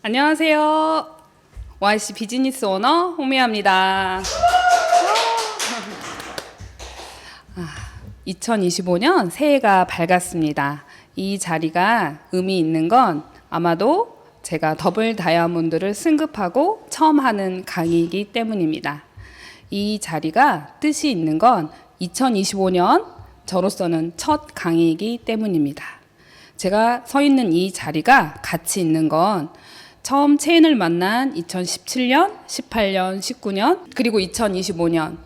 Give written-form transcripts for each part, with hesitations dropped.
안녕하세요. YC 비즈니스 오너 홍미아입니다. 2025년 새해가 밝았습니다. 이 자리가 의미 있는 건 아마도 제가 더블 다이아몬드를 승급하고 처음 하는 강의이기 때문입니다. 이 자리가 뜻이 있는 건 2025년 저로서는 첫 강의이기 때문입니다. 제가 서 있는 이 자리가 가치 있는 건 처음 체인을 만난 2017년, 18년, 19년, 그리고 2025년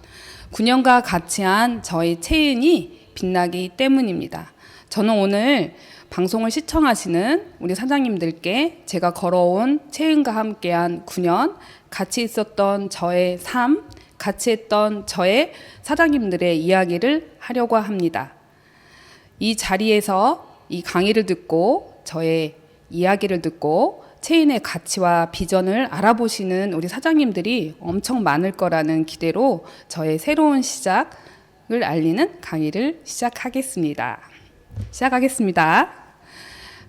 9년과 같이 한 저의 체인이 빛나기 때문입니다. 저는 오늘 방송을 시청하시는 우리 사장님들께 제가 걸어온 체인과 함께한 9년, 같이 있었던 저의 삶, 같이 했던 저의 사장님들의 이야기를 하려고 합니다. 이 자리에서 이 강의를 듣고 저의 이야기를 듣고 체인의 가치와 비전을 알아보시는 우리 사장님들이 엄청 많을 거라는 기대로 저의 새로운 시작을 알리는 강의를 시작하겠습니다.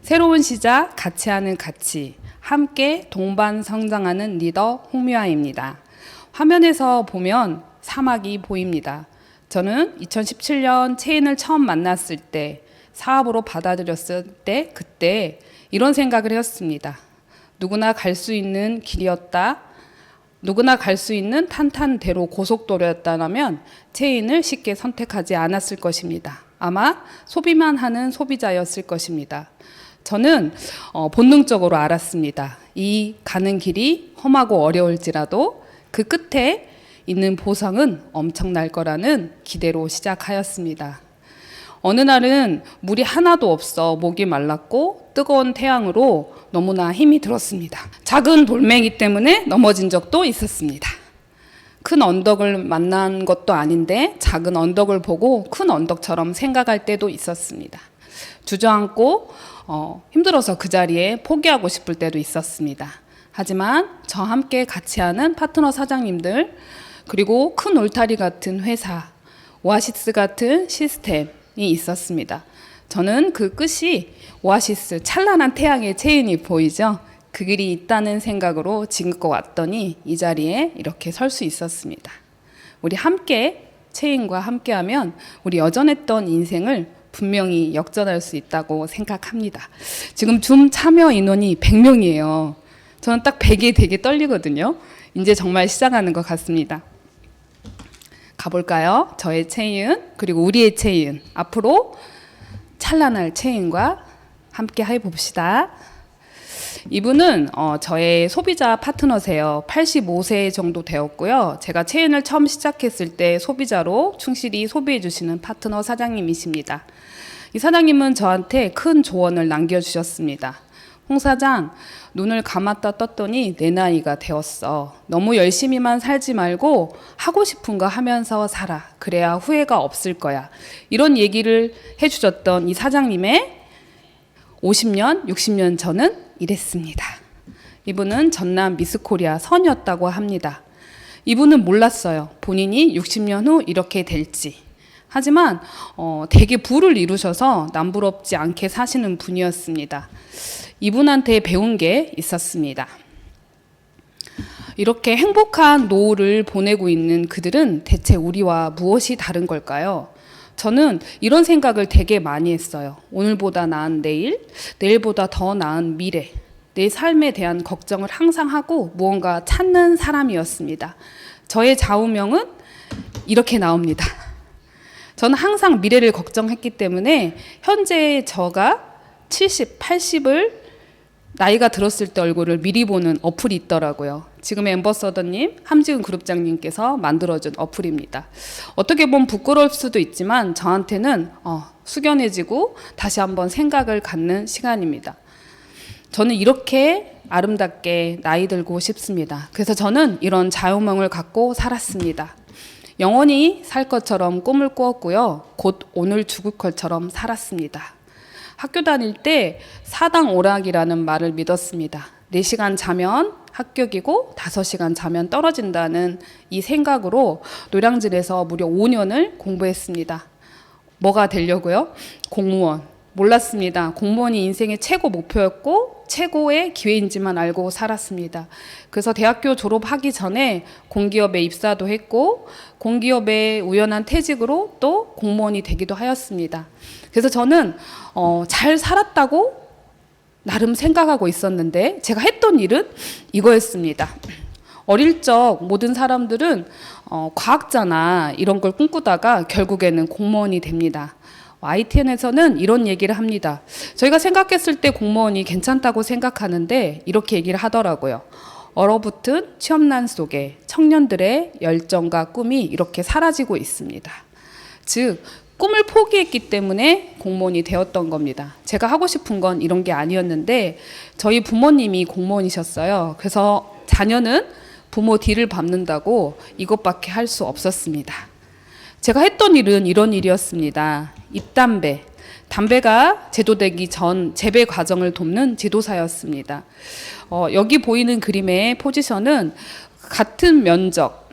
새로운 시작, 같이 하는 가치, 함께 동반 성장하는 리더 홍미화입니다. 화면에서 보면 사막이 보입니다. 저는 2017년 체인을 처음 만났을 때, 사업으로 받아들였을 때, 그때 이런 생각을 했습니다. 누구나 갈 수 있는 길이었다. 누구나 갈 수 있는 탄탄대로 고속도로였다면 체인을 쉽게 선택하지 않았을 것입니다. 아마 소비만 하는 소비자였을 것입니다. 저는 본능적으로 알았습니다. 이 가는 길이 험하고 어려울지라도 그 끝에 있는 보상은 엄청날 거라는 기대로 시작하였습니다. 어느 날은 물이 하나도 없어 목이 말랐고 뜨거운 태양으로 너무나 힘이 들었습니다. 작은 돌멩이 때문에 넘어진 적도 있었습니다. 큰 언덕을 만난 것도 아닌데 작은 언덕을 보고 큰 언덕처럼 생각할 때도 있었습니다. 주저앉고 힘들어서 그 자리에 포기하고 싶을 때도 있었습니다. 하지만 저 함께 같이 하는 파트너 사장님들, 그리고 큰 울타리 같은 회사, 오아시스 같은 시스템이 있었습니다. 저는 그 끝이 오아시스, 찬란한 태양의 체인이 보이죠? 그 길이 있다는 생각으로 지금껏 왔더니 이 자리에 이렇게 설 수 있었습니다. 우리 함께 체인과 함께하면 우리 여전했던 인생을 분명히 역전할 수 있다고 생각합니다. 지금 줌 참여 인원이 100명이에요. 저는 딱 100이 되게 떨리거든요. 이제 정말 시작하는 것 같습니다. 가볼까요? 저의 체인, 그리고 우리의 체인, 앞으로 찬란할 체인과 함께 해봅시다. 이분은 저의 소비자 파트너세요. 85세 정도 되었고요. 제가 체인을 처음 시작했을 때 소비자로 충실히 소비해 주시는 파트너 사장님이십니다. 이 사장님은 저한테 큰 조언을 남겨주셨습니다. 홍 사장, 눈을 감았다 떴더니 내 나이가 되었어. 너무 열심히만 살지 말고 하고 싶은 거 하면서 살아. 그래야 후회가 없을 거야. 이런 얘기를 해주셨던 이 사장님의 50년, 60년 전은 이랬습니다. 이분은 전남 미스코리아 선이었다고 합니다. 이분은 몰랐어요. 본인이 60년 후 이렇게 될지. 하지만 되게 부를 이루셔서 남부럽지 않게 사시는 분이었습니다. 이분한테 배운 게 있었습니다. 이렇게 행복한 노후를 보내고 있는 그들은 대체 우리와 무엇이 다른 걸까요? 저는 이런 생각을 되게 많이 했어요. 오늘보다 나은 내일, 내일보다 더 나은 미래, 내 삶에 대한 걱정을 항상 하고 무언가 찾는 사람이었습니다. 저의 좌우명은 이렇게 나옵니다. 저는 항상 미래를 걱정했기 때문에 현재 저가 70, 80을 나이가 들었을 때 얼굴을 미리 보는 어플이 있더라고요. 지금 앰버서더님, 함지은 그룹장님께서 만들어준 어플입니다. 어떻게 보면 부끄러울 수도 있지만 저한테는 숙연해지고 다시 한번 생각을 갖는 시간입니다. 저는 이렇게 아름답게 나이 들고 싶습니다. 그래서 저는 이런 자유명을 갖고 살았습니다. 영원히 살 것처럼 꿈을 꾸었고요. 곧 오늘 죽을 것처럼 살았습니다. 학교 다닐 때 사당 오락이라는 말을 믿었습니다. 4시간 자면 합격이고 5시간 자면 떨어진다는 이 생각으로 노량진에서 무려 5년을 공부했습니다. 뭐가 되려고요? 공무원. 몰랐습니다. 공무원이 인생의 최고 목표였고 최고의 기회인지만 알고 살았습니다. 그래서 대학교 졸업하기 전에 공기업에 입사도 했고 공기업의 우연한 퇴직으로 또 공무원이 되기도 하였습니다. 그래서 저는 잘 살았다고 나름 생각하고 있었는데 제가 했던 일은 이거였습니다. 어릴 적 모든 사람들은 과학자나 이런 걸 꿈꾸다가 결국에는 공무원이 됩니다. ITN에서는 이런 얘기를 합니다. 저희가 생각했을 때 공무원이 괜찮다고 생각하는데 이렇게 얘기를 하더라고요. 얼어붙은 취업난 속에 청년들의 열정과 꿈이 이렇게 사라지고 있습니다. 즉 꿈을 포기했기 때문에 공무원이 되었던 겁니다. 제가 하고 싶은 건 이런 게 아니었는데 저희 부모님이 공무원이셨어요. 그래서 자녀는 부모 뒤를 밟는다고 이것밖에 할 수 없었습니다. 제가 했던 일은 이런 일이었습니다. 입담배, 담배가 제도되기 전 재배 과정을 돕는 지도사였습니다. 여기 보이는 그림의 포지션은 같은 면적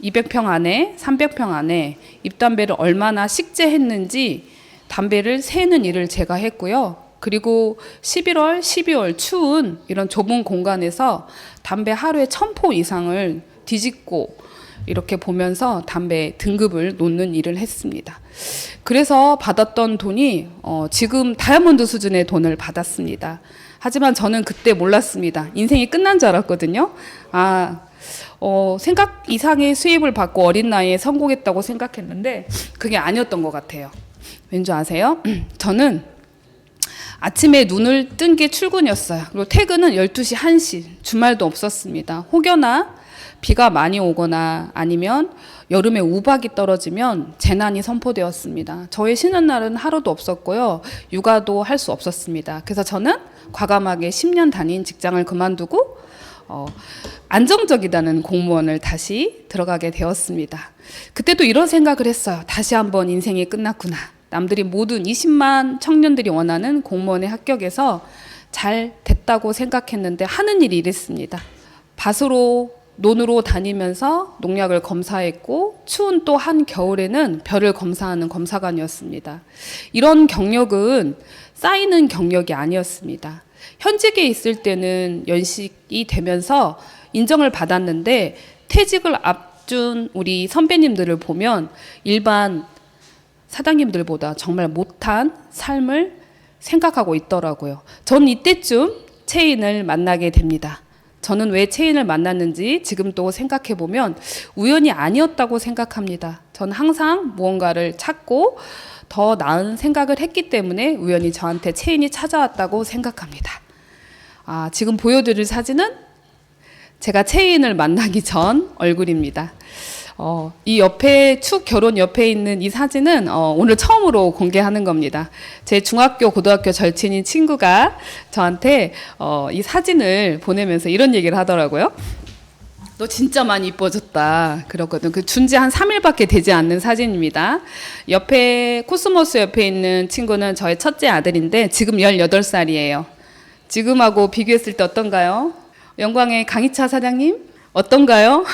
200평 안에 300평 안에 잎담배를 얼마나 식재했는지 담배를 세는 일을 제가 했고요. 그리고 11월, 12월 추운 이런 좁은 공간에서 담배 하루에 1000포 이상을 뒤집고 이렇게 보면서 담배 등급을 놓는 일을 했습니다. 그래서 받았던 돈이 지금 다이아몬드 수준의 돈을 받았습니다. 하지만 저는 그때 몰랐습니다. 인생이 끝난 줄 알았거든요. 생각 이상의 수입을 받고 어린 나이에 성공했다고 생각했는데 그게 아니었던 것 같아요. 왠지 아세요? 저는 아침에 눈을 뜬 게 출근이었어요. 그리고 퇴근은 12시, 1시, 주말도 없었습니다. 혹여나 비가 많이 오거나 아니면 여름에 우박이 떨어지면 재난이 선포되었습니다. 저의 쉬는 날은 하루도 없었고요. 육아도 할 수 없었습니다. 그래서 저는 과감하게 10년 다닌 직장을 그만두고 안정적이다는 공무원을 다시 들어가게 되었습니다. 그때도 이런 생각을 했어요. 다시 한번 인생이 끝났구나. 남들이 모든 20만 청년들이 원하는 공무원에 합격해서 잘 됐다고 생각했는데 하는 일이 이랬습니다. 밭으로 논으로 다니면서 농약을 검사했고 추운 또 한겨울에는 벼를 검사하는 검사관이었습니다. 이런 경력은 쌓이는 경력이 아니었습니다. 현직에 있을 때는 연식이 되면서 인정을 받았는데 퇴직을 앞둔 우리 선배님들을 보면 일반 사장님들보다 정말 못한 삶을 생각하고 있더라고요. 전 이때쯤 채인을 만나게 됩니다. 저는 왜 채인을 만났는지 지금 또 생각해보면 우연이 아니었다고 생각합니다. 전 항상 무언가를 찾고 더 나은 생각을 했기 때문에 우연히 저한테 채인이 찾아왔다고 생각합니다. 지금 보여드릴 사진은 제가 채인을 만나기 전 얼굴입니다. 이 옆에 축 결혼 옆에 있는 이 사진은 오늘 처음으로 공개하는 겁니다. 제 중학교 고등학교 절친인 친구가 저한테 이 사진을 보내면서 이런 얘기를 하더라고요. 너 진짜 많이 이뻐졌다 그러거든. 그 준지 한 3일밖에 되지 않는 사진입니다. 옆에 코스모스 옆에 있는 친구는 저의 첫째 아들인데 지금 18살이에요. 지금하고 비교했을 때 어떤가요? 영광의 강희차 사장님 어떤가요?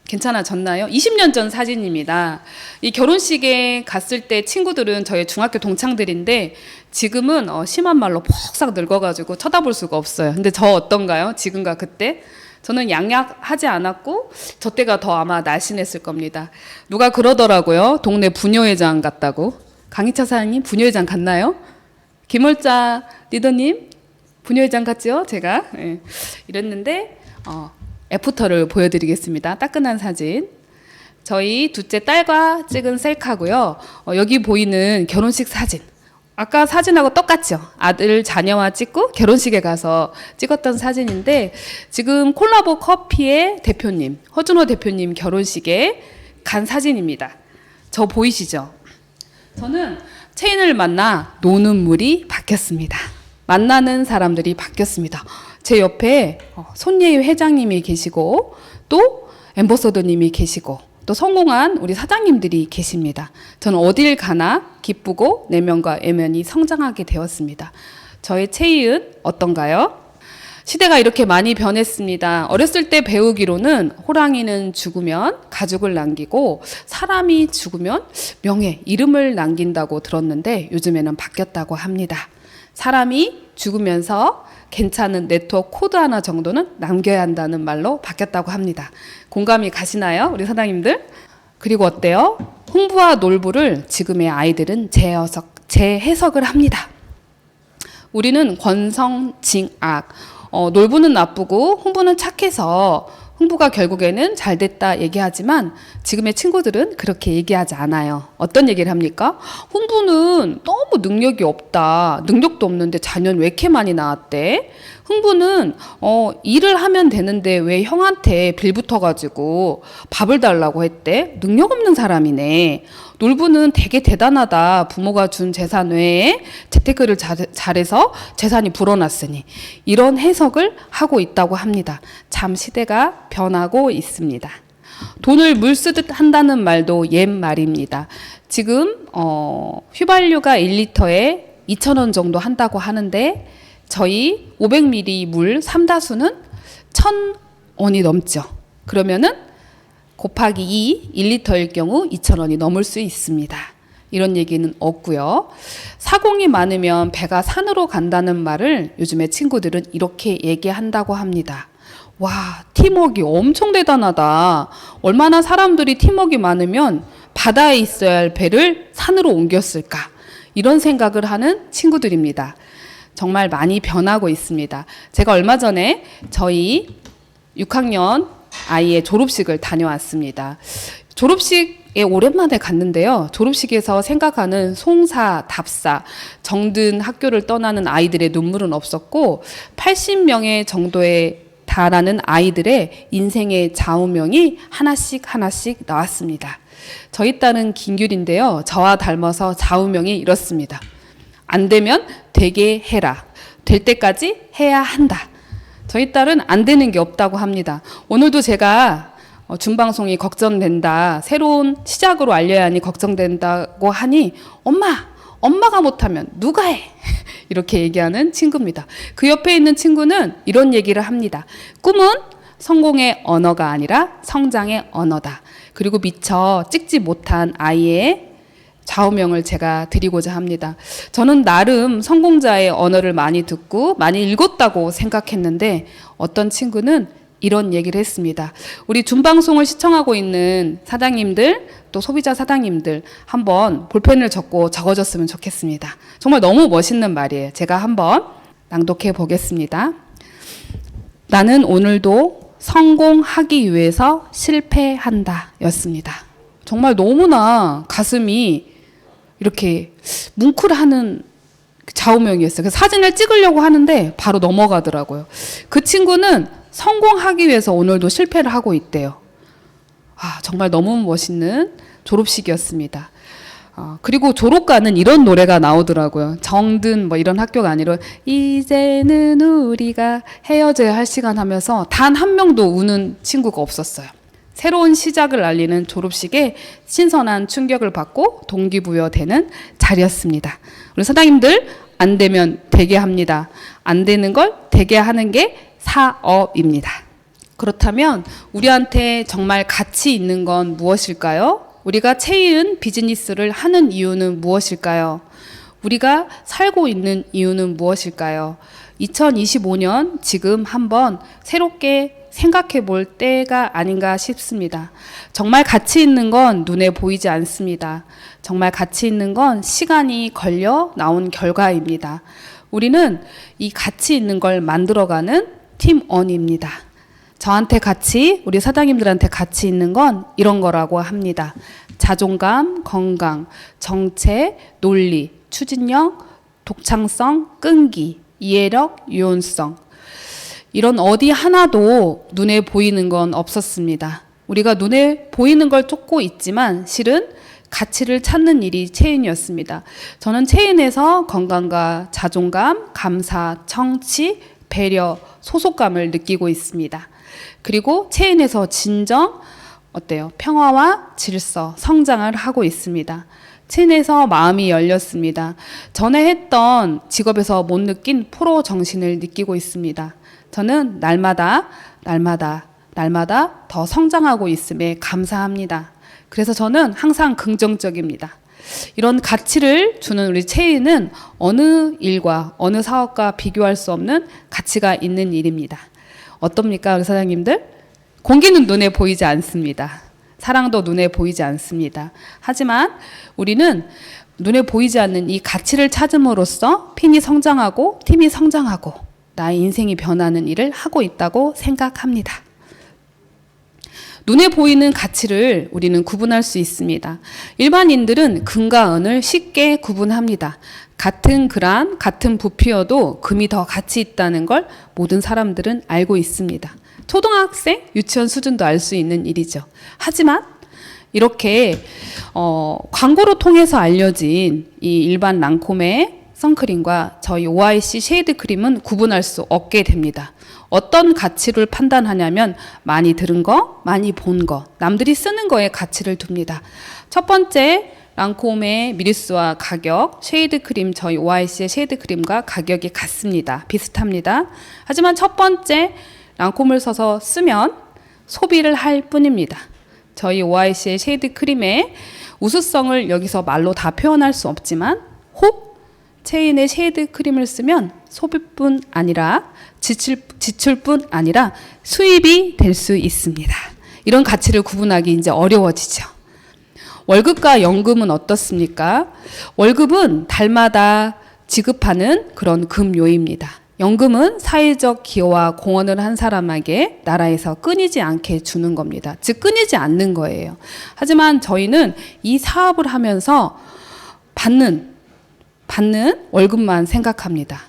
괜찮아졌나요? 20년 전 사진입니다. 이 결혼식에 갔을 때 친구들은 저희 중학교 동창들인데 지금은 심한 말로 폭삭 늙어가지고 쳐다볼 수가 없어요. 근데 저 어떤가요? 지금과 그때? 저는 양약하지 않았고 저 때가 더 아마 날씬했을 겁니다. 누가 그러더라고요. 동네 부녀회장 같다고. 강희차 사장님 부녀회장 같나요? 김월자 리더님 부녀회장 같죠? 제가 이랬는데 애프터를 보여드리겠습니다. 따끈한 사진. 저희 둘째 딸과 찍은 셀카고요. 여기 보이는 결혼식 사진. 아까 사진하고 똑같죠? 아들 자녀와 찍고 결혼식에 가서 찍었던 사진인데 지금 콜라보 커피의 대표님, 허준호 대표님 결혼식에 간 사진입니다. 저 보이시죠? 저는 채인을 만나 노는 물이 바뀌었습니다. 만나는 사람들이 바뀌었습니다. 제 옆에 손예희 회장님이 계시고 또 엠버서더님이 계시고 또 성공한 우리 사장님들이 계십니다. 저는 어딜 가나 기쁘고 내면과 외면이 성장하게 되었습니다. 저의 채이은 어떤가요? 시대가 이렇게 많이 변했습니다. 어렸을 때 배우기로는 호랑이는 죽으면 가죽을 남기고 사람이 죽으면 명예, 이름을 남긴다고 들었는데 요즘에는 바뀌었다고 합니다. 사람이 죽으면서 괜찮은 네트워크 코드 하나 정도는 남겨야 한다는 말로 바뀌었다고 합니다. 공감이 가시나요? 우리 사장님들? 그리고 어때요? 흥부와 놀부를 지금의 아이들은 재해석을 합니다. 우리는 권성징악, 놀부는 나쁘고 흥부는 착해서 흥부가 결국에는 잘 됐다 얘기하지만 지금의 친구들은 그렇게 얘기하지 않아요. 어떤 얘기를 합니까? 흥부는 너무 능력이 없다. 능력도 없는데 자녀는 왜 이렇게 많이 낳았대? 흥부는 일을 하면 되는데 왜 형한테 빌붙어가지고 밥을 달라고 했대? 능력 없는 사람이네. 놀부는 되게 대단하다. 부모가 준 재산 외에 재테크를 잘해서 재산이 불어났으니 이런 해석을 하고 있다고 합니다. 참 시대가 변하고 있습니다. 돈을 물 쓰듯 한다는 말도 옛 말입니다. 지금 휘발유가 1리터에 2,000원 정도 한다고 하는데 저희 500ml 물 3다수는 1,000원이 넘죠. 그러면은 곱하기 2, 1리터일 경우 2,000원이 넘을 수 있습니다. 이런 얘기는 없고요. 사공이 많으면 배가 산으로 간다는 말을 요즘에 친구들은 이렇게 얘기한다고 합니다. 와, 팀워크 엄청 대단하다. 얼마나 사람들이 팀워크 많으면 바다에 있어야 할 배를 산으로 옮겼을까? 이런 생각을 하는 친구들입니다. 정말 많이 변하고 있습니다. 제가 얼마 전에 저희 6학년 아이의 졸업식을 다녀왔습니다. 졸업식에 오랜만에 갔는데요. 졸업식에서 생각하는 송사, 답사, 정든 학교를 떠나는 아이들의 눈물은 없었고 80명의 정도에 달하는 아이들의 인생의 좌우명이 하나씩 나왔습니다. 저희 딸은 김규리인데요. 저와 닮아서 좌우명이 이렇습니다. 안 되면 되게 해라. 될 때까지 해야 한다. 저희 딸은 안 되는 게 없다고 합니다. 오늘도 제가 준방송이 걱정된다. 새로운 시작으로 알려야 하니 걱정된다고 하니 엄마가 못하면 누가 해? 이렇게 얘기하는 친구입니다. 그 옆에 있는 친구는 이런 얘기를 합니다. 꿈은 성공의 언어가 아니라 성장의 언어다. 그리고 미처 찍지 못한 아이의 좌우명을 제가 드리고자 합니다. 저는 나름 성공자의 언어를 많이 듣고 많이 읽었다고 생각했는데 어떤 친구는 이런 얘기를 했습니다. 우리 준방송을 시청하고 있는 사장님들 또 소비자 사장님들 한번 볼펜을 적고 적어줬으면 좋겠습니다. 정말 너무 멋있는 말이에요. 제가 한번 낭독해 보겠습니다. 나는 오늘도 성공하기 위해서 실패한다 였습니다. 정말 너무나 가슴이 이렇게 뭉클하는 좌우명이었어요. 그래서 사진을 찍으려고 하는데 바로 넘어가더라고요. 그 친구는 성공하기 위해서 오늘도 실패를 하고 있대요. 정말 너무 멋있는 졸업식이었습니다. 그리고 졸업가는 이런 노래가 나오더라고요. 정든 이런 학교가 아니라 이제는 우리가 헤어져야 할 시간 하면서 단 한 명도 우는 친구가 없었어요. 새로운 시작을 알리는 졸업식에 신선한 충격을 받고 동기부여되는 자리였습니다. 우리 사장님들 안 되면 되게 합니다. 안 되는 걸 되게 하는 게 사업입니다. 그렇다면 우리한테 정말 가치 있는 건 무엇일까요? 우리가 체인 비즈니스를 하는 이유는 무엇일까요? 우리가 살고 있는 이유는 무엇일까요? 2025년 지금 한번 새롭게 생각해 볼 때가 아닌가 싶습니다. 정말 가치 있는 건 눈에 보이지 않습니다. 정말 가치 있는 건 시간이 걸려 나온 결과입니다. 우리는 이 가치 있는 걸 만들어가는 팀원입니다. 저한테 가치, 우리 사장님들한테 가치 있는 건 이런 거라고 합니다. 자존감, 건강, 정체, 논리, 추진력, 독창성, 끈기, 이해력, 유연성. 이런 어디 하나도 눈에 보이는 건 없었습니다. 우리가 눈에 보이는 걸 쫓고 있지만 실은 가치를 찾는 일이 체인이었습니다. 저는 체인에서 건강과 자존감, 감사, 청취, 배려, 소속감을 느끼고 있습니다. 그리고 체인에서 진정, 평화와 질서, 성장을 하고 있습니다. 체인에서 마음이 열렸습니다. 전에 했던 직업에서 못 느낀 프로 정신을 느끼고 있습니다. 저는 날마다 더 성장하고 있음에 감사합니다. 그래서 저는 항상 긍정적입니다. 이런 가치를 주는 우리 체인은 어느 일과 어느 사업과 비교할 수 없는 가치가 있는 일입니다. 어떻습니까, 우리 사장님들? 공기는 눈에 보이지 않습니다. 사랑도 눈에 보이지 않습니다. 하지만 우리는 눈에 보이지 않는 이 가치를 찾음으로써 핀이 성장하고 팀이 성장하고 나의 인생이 변하는 일을 하고 있다고 생각합니다. 눈에 보이는 가치를 우리는 구분할 수 있습니다. 일반인들은 금과 은을 쉽게 구분합니다. 같은 글, 같은 부피여도 금이 더 가치 있다는 걸 모든 사람들은 알고 있습니다. 초등학생, 유치원 수준도 알 수 있는 일이죠. 하지만 이렇게 광고로 통해서 알려진 이 일반 랑콤의 선크림과 저희 OIC 쉐이드 크림은 구분할 수 없게 됩니다. 어떤 가치를 판단하냐면 많이 들은 거, 많이 본 거, 남들이 쓰는 거에 가치를 둡니다. 첫 번째, 랑콤의 미리수와 가격, 쉐이드 크림, 저희 OIC의 쉐이드 크림과 가격이 같습니다. 비슷합니다. 하지만 첫 번째, 랑콤을 써서 쓰면 소비를 할 뿐입니다. 저희 OIC의 쉐이드 크림의 우수성을 여기서 말로 다 표현할 수 없지만 혹 체인의 쉐이드 크림을 쓰면 소비뿐 아니라 지출뿐 아니라 수입이 될 수 있습니다. 이런 가치를 구분하기 이제 어려워지죠. 월급과 연금은 어떻습니까? 월급은 달마다 지급하는 그런 금요입니다. 연금은 사회적 기여와 공헌을 한 사람에게 나라에서 끊이지 않게 주는 겁니다. 즉 끊이지 않는 거예요. 하지만 저희는 이 사업을 하면서 받는 월급만 생각합니다.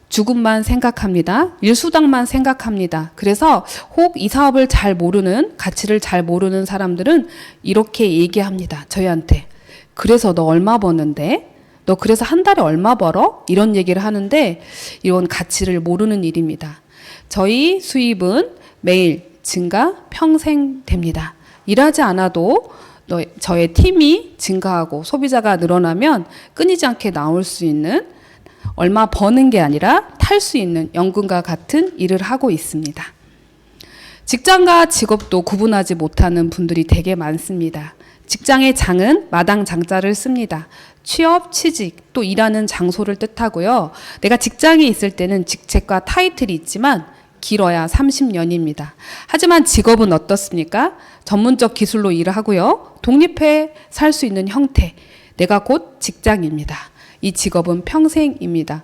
주급만 생각합니다. 일수당만 생각합니다. 그래서 혹 이 사업을 잘 모르는, 가치를 잘 모르는 사람들은 이렇게 얘기합니다. 저희한테. 그래서 너 얼마 버는데? 너 그래서 한 달에 얼마 벌어? 이런 얘기를 하는데 이런 가치를 모르는 일입니다. 저희 수입은 매일 증가, 평생 됩니다. 일하지 않아도 저의 팀이 증가하고 소비자가 늘어나면 끊이지 않게 나올 수 있는, 얼마 버는 게 아니라 탈 수 있는 연금과 같은 일을 하고 있습니다. 직장과 직업도 구분하지 못하는 분들이 되게 많습니다. 직장의 장은 마당 장자를 씁니다. 취업, 취직, 또 일하는 장소를 뜻하고요. 내가 직장에 있을 때는 직책과 타이틀이 있지만 길어야 30년입니다. 하지만 직업은 어떻습니까? 전문적 기술로 일을 하고요. 독립해 살 수 있는 형태, 내가 곧 직장입니다. 이 직업은 평생입니다.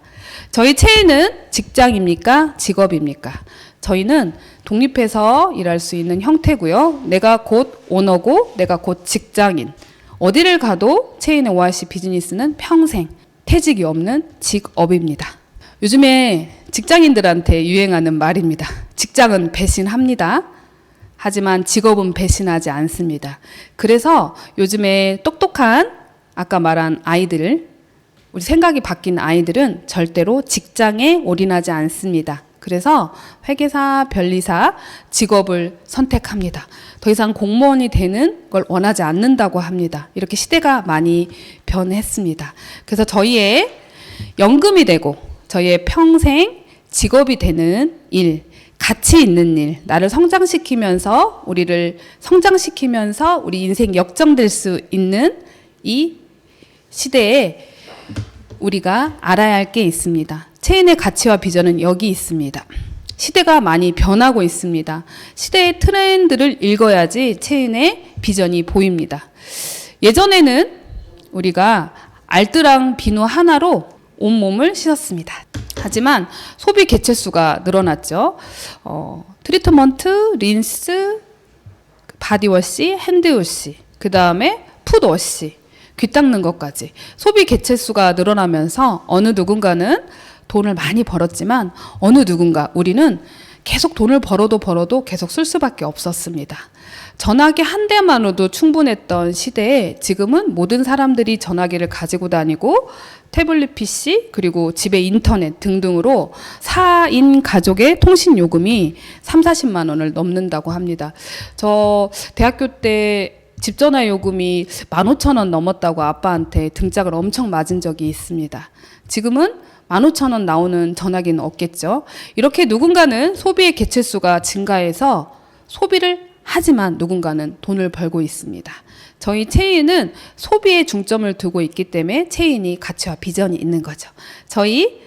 저희 체인은 직장입니까? 직업입니까? 저희는 독립해서 일할 수 있는 형태고요. 내가 곧 오너고 내가 곧 직장인. 어디를 가도 체인의 OIC 비즈니스는 평생 퇴직이 없는 직업입니다. 요즘에 직장인들한테 유행하는 말입니다. 직장은 배신합니다. 하지만 직업은 배신하지 않습니다. 그래서 요즘에 똑똑한 아까 말한 아이들, 우리 생각이 바뀐 아이들은 절대로 직장에 올인하지 않습니다. 그래서 회계사, 변리사, 직업을 선택합니다. 더 이상 공무원이 되는 걸 원하지 않는다고 합니다. 이렇게 시대가 많이 변했습니다. 그래서 저희의 연금이 되고 저희의 평생 직업이 되는 일, 가치 있는 일, 나를 성장시키면서 우리를 성장시키면서 우리 인생 역정될 수 있는 이 시대에 우리가 알아야 할 게 있습니다. 체인의 가치와 비전은 여기 있습니다. 시대가 많이 변하고 있습니다. 시대의 트렌드를 읽어야지 체인의 비전이 보입니다. 예전에는 우리가 알뜰랑 비누 하나로 온몸을 씻었습니다. 하지만 소비 개체수가 늘어났죠. 트리트먼트, 린스, 바디워시, 핸드워시, 그 다음에 풋워시, 귀 닦는 것까지 소비 개체수가 늘어나면서 어느 누군가는 돈을 많이 벌었지만 어느 누군가, 우리는 계속 돈을 벌어도 계속 쓸 수밖에 없었습니다. 전화기 한 대만으로도 충분했던 시대에 지금은 모든 사람들이 전화기를 가지고 다니고 태블릿 PC 그리고 집에 인터넷 등등으로 4인 가족의 통신 요금이 30-40만 원을 넘는다고 합니다. 저 대학교 때 집 전화 요금이 15,000원 넘었다고 아빠한테 등짝을 엄청 맞은 적이 있습니다. 지금은 15,000원 나오는 전화기는 없겠죠. 이렇게 누군가는 소비의 개체수가 증가해서 소비를 하지만 누군가는 돈을 벌고 있습니다. 저희 체인은 소비에 중점을 두고 있기 때문에 체인이 가치와 비전이 있는 거죠. 저희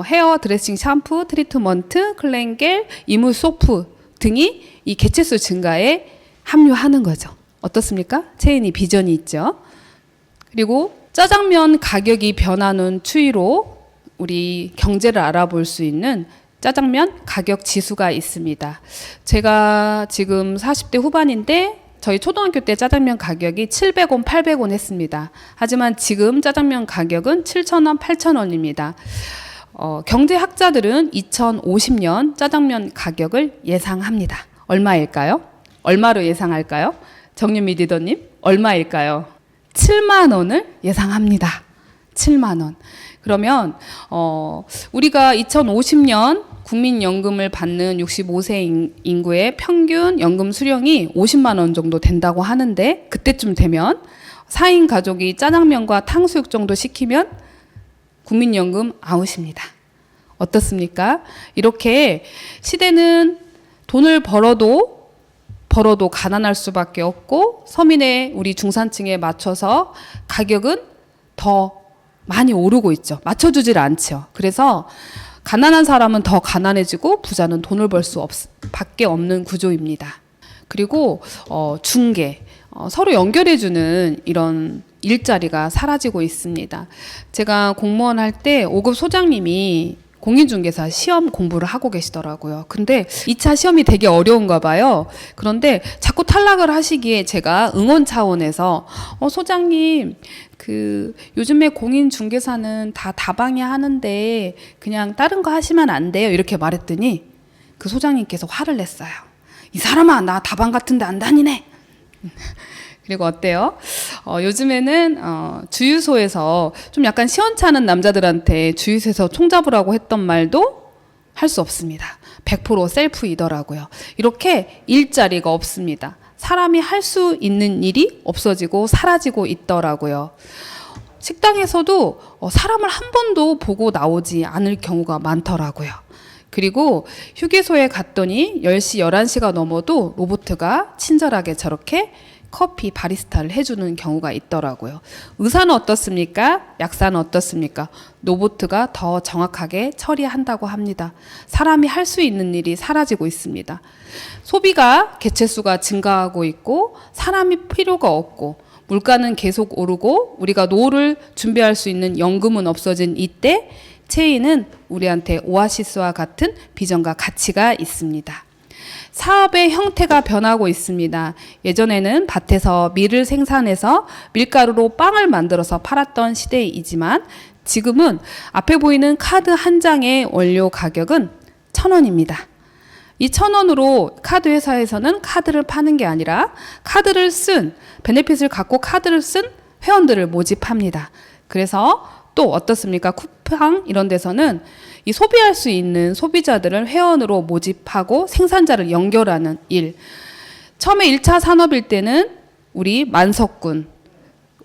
헤어 드레싱 샴푸, 트리트먼트, 클렌겔, 이물 소프 등이 이 개체수 증가에 합류하는 거죠. 어떻습니까? 체인이 비전이 있죠. 그리고 짜장면 가격이 변하는 추이로 우리 경제를 알아볼 수 있는 짜장면 가격 지수가 있습니다. 제가 지금 40대 후반인데 저희 초등학교 때 짜장면 가격이 700원, 800원 했습니다. 하지만 지금 짜장면 가격은 7,000원, 8,000원입니다. 경제학자들은 2050년 짜장면 가격을 예상합니다. 얼마일까요? 얼마로 예상할까요? 정윤미 리더님, 얼마일까요? 7만 원을 예상합니다. 7만 원. 그러면 우리가 2050년 국민연금을 받는 65세 인구의 평균 연금 수령이 50만 원 정도 된다고 하는데, 그때쯤 되면 4인 가족이 짜장면과 탕수육 정도 시키면 국민연금 아웃입니다. 어떻습니까? 이렇게 시대는 돈을 벌어도 가난할 수밖에 없고, 서민의 우리 중산층에 맞춰서 가격은 더 많이 오르고 있죠. 맞춰주질 않죠. 그래서 가난한 사람은 더 가난해지고 부자는 돈을 벌 수 밖에 없는 구조입니다. 그리고 중개, 서로 연결해주는 이런 일자리가 사라지고 있습니다. 제가 공무원 할 때 5급 소장님이 공인중개사 시험 공부를 하고 계시더라고요. 근데 2차 시험이 되게 어려운가 봐요. 그런데 자꾸 탈락을 하시기에 제가 응원 차원에서 소장님, 요즘에 공인중개사는 다 다방이 하는데 그냥 다른 거 하시면 안 돼요, 이렇게 말했더니 그 소장님께서 화를 냈어요. 이 사람아, 나 다방 같은데 안 다니네. 그리고 어때요? 요즘에는 주유소에서 좀 약간 시원찮은 남자들한테 주유소에서 총잡으라고 했던 말도 할 수 없습니다. 100% 셀프이더라고요. 이렇게 일자리가 없습니다. 사람이 할 수 있는 일이 없어지고 사라지고 있더라고요. 식당에서도 사람을 한 번도 보고 나오지 않을 경우가 많더라고요. 그리고 휴게소에 갔더니 10시, 11시가 넘어도 로봇가 친절하게 저렇게 커피 바리스타를 해주는 경우가 있더라고요. 의사는 어떻습니까? 약사는 어떻습니까? 로봇가 더 정확하게 처리한다고 합니다. 사람이 할 수 있는 일이 사라지고 있습니다. 소비가 개체수가 증가하고 있고 사람이 필요가 없고 물가는 계속 오르고 우리가 노후를 준비할 수 있는 연금은 없어진 이때 체인은 우리한테 오아시스와 같은 비전과 가치가 있습니다. 사업의 형태가 변하고 있습니다. 예전에는 밭에서 밀을 생산해서 밀가루로 빵을 만들어서 팔았던 시대이지만 지금은 앞에 보이는 카드 한 장의 원료 가격은 1,000원입니다. 이 1,000원으로 카드 회사에서는 카드를 파는 게 아니라 카드를 쓴, 베네핏을 갖고 카드를 쓴 회원들을 모집합니다. 그래서 또 어떻습니까? 쿠팡 이런 데서는 이 소비할 수 있는 소비자들을 회원으로 모집하고 생산자를 연결하는 일. 처음에 1차 산업일 때는 우리 만석군,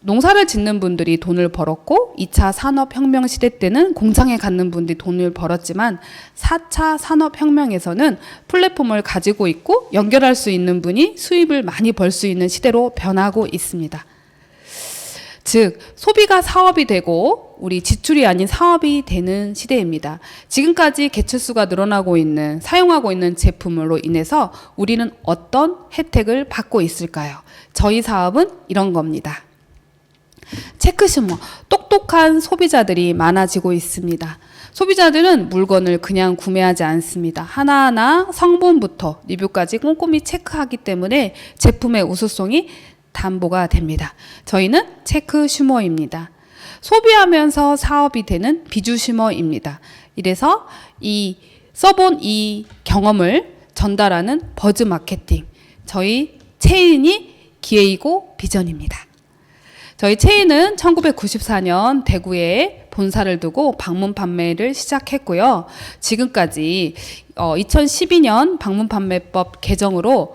농사를 짓는 분들이 돈을 벌었고 2차 산업혁명 시대 때는 공장에 갖는 분들이 돈을 벌었지만 4차 산업혁명에서는 플랫폼을 가지고 있고 연결할 수 있는 분이 수입을 많이 벌 수 있는 시대로 변하고 있습니다. 즉 소비가 사업이 되고 우리 지출이 아닌 사업이 되는 시대입니다. 지금까지 개체수가 늘어나고 있는, 사용하고 있는 제품으로 인해서 우리는 어떤 혜택을 받고 있을까요? 저희 사업은 이런 겁니다. 체크슈머, 똑똑한 소비자들이 많아지고 있습니다. 소비자들은 물건을 그냥 구매하지 않습니다. 하나하나 성분부터 리뷰까지 꼼꼼히 체크하기 때문에 제품의 우수성이 담보가 됩니다. 저희는 체크슈머입니다. 소비하면서 사업이 되는 비주슈머입니다. 이래서 써본 이 경험을 전달하는 버즈 마케팅, 저희 체인이 기회이고 비전입니다. 저희 체인은 1994년 대구에 본사를 두고 방문 판매를 시작했고요. 지금까지 2012년 방문 판매법 개정으로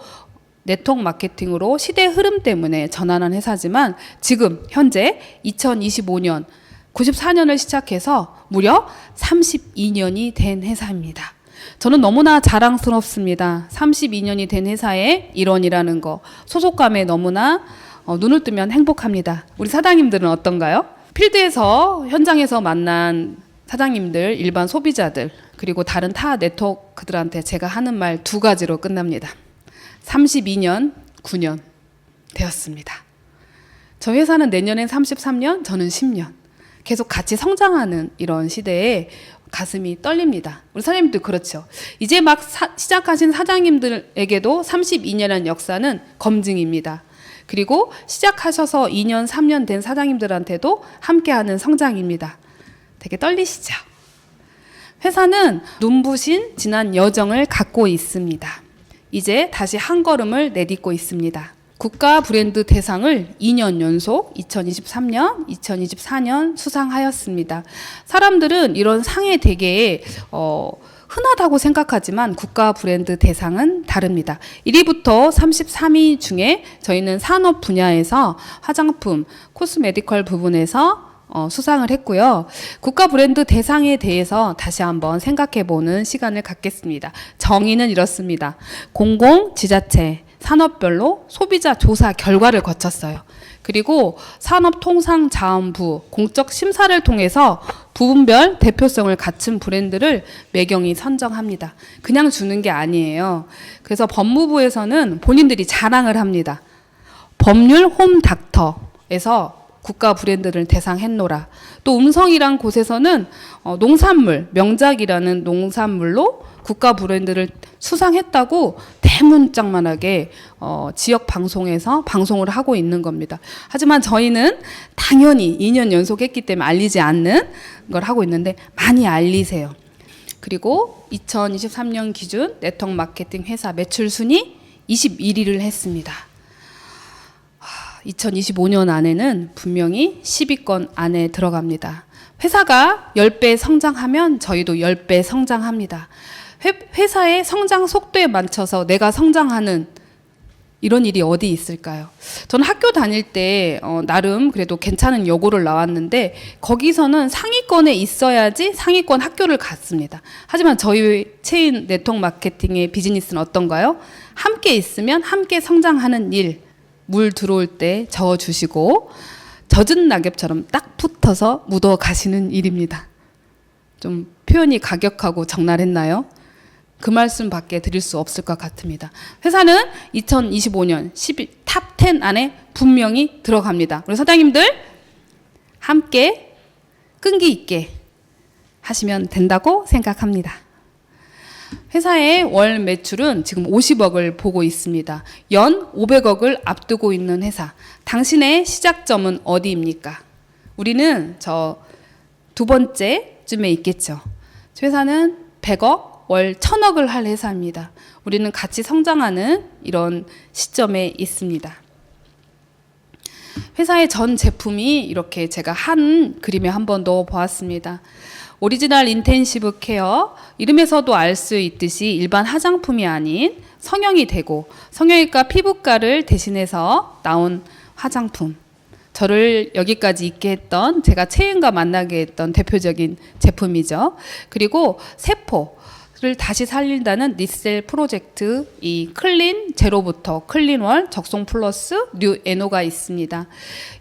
네트워크 마케팅으로 시대 흐름 때문에 전환한 회사지만 지금 현재 2025년 94년을 시작해서 무려 32년이 된 회사입니다. 저는 너무나 자랑스럽습니다. 32년이 된 회사의 일원이라는 거, 소속감에 너무나 눈을 뜨면 행복합니다. 우리 사장님들은 어떤가요? 필드에서 현장에서 만난 사장님들, 일반 소비자들, 그리고 다른 타 네트워크들한테 제가 하는 말 두 가지로 끝납니다. 32년, 9년 되었습니다. 저 회사는 내년엔 33년, 저는 10년. 계속 같이 성장하는 이런 시대에 가슴이 떨립니다. 우리 사장님도 그렇죠. 이제 막 시작하신 사장님들에게도 32년의 역사는 검증입니다. 그리고 시작하셔서 2년, 3년 된 사장님들한테도 함께하는 성장입니다. 되게 떨리시죠? 회사는 눈부신 지난 여정을 갖고 있습니다. 이제 다시 한 걸음을 내딛고 있습니다. 국가 브랜드 대상을 2년 연속 2023년, 2024년 수상하였습니다. 사람들은 이런 상에 되게 흔하다고 생각하지만 국가 브랜드 대상은 다릅니다. 1위부터 33위 중에 저희는 산업 분야에서 화장품, 코스메디컬 부분에서 수상을 했고요. 국가 브랜드 대상에 대해서 다시 한번 생각해보는 시간을 갖겠습니다. 정의는 이렇습니다. 공공, 지자체, 산업별로 소비자 조사 결과를 거쳤어요. 그리고 산업통상자원부 공적 심사를 통해서 부분별 대표성을 갖춘 브랜드를 매경이 선정합니다. 그냥 주는 게 아니에요. 그래서 법무부에서는 본인들이 자랑을 합니다. 법률 홈닥터에서 국가 브랜드를 대상했노라. 또 음성이란 곳에서는 농산물, 명작이라는 농산물로 국가 브랜드를 수상했다고 대문짝만하게 지역 방송에서 방송을 하고 있는 겁니다. 하지만 저희는 당연히 2년 연속했기 때문에 알리지 않는 걸 하고 있는데 많이 알리세요. 그리고 2023년 기준 네트워크 마케팅 회사 매출 순위 21위를 했습니다. 2025년 안에는 분명히 10위권 안에 들어갑니다. 회사가 10배 성장하면 저희도 10배 성장합니다. 회사의 성장 속도에 맞춰서 내가 성장하는 이런 일이 어디 있을까요? 저는 학교 다닐 때 나름 그래도 괜찮은 여고를 나왔는데 거기서는 상위권에 있어야지 상위권 학교를 갔습니다. 하지만 저희 체인 네트워크 마케팅의 비즈니스는 어떤가요? 함께 있으면 함께 성장하는 일, 물 들어올 때 저어주시고 젖은 낙엽처럼 딱 붙어서 묻어 가시는 일입니다. 좀 표현이 가격하고 적나했나요? 그 말씀밖에 드릴 수 없을 것 같습니다. 회사는 2025년 10위 탑 10 안에 분명히 들어갑니다. 우리 사장님들 함께 끈기 있게 하시면 된다고 생각합니다. 회사의 월 매출은 지금 50억을 보고 있습니다. 연 500억을 앞두고 있는 회사. 당신의 시작점은 어디입니까? 우리는 저 두 번째쯤에 있겠죠. 회사는 100억, 월 1000억을 할 회사입니다. 우리는 같이 성장하는 이런 시점에 있습니다. 회사의 전 제품이 이렇게 제가 한 그림에 한 번 더 보았습니다. 오리지널 인텐시브 케어, 이름에서도 알 수 있듯이 일반 화장품이 아닌 성형이 되고 성형외과 피부과를 대신해서 나온 화장품. 저를 여기까지 있게 했던, 제가 체인과 만나게 했던 대표적인 제품이죠. 그리고 세포를 다시 살린다는 니셀 프로젝트, 이 클린 제로부터 클린월, 적송 플러스, 뉴 에노가 있습니다.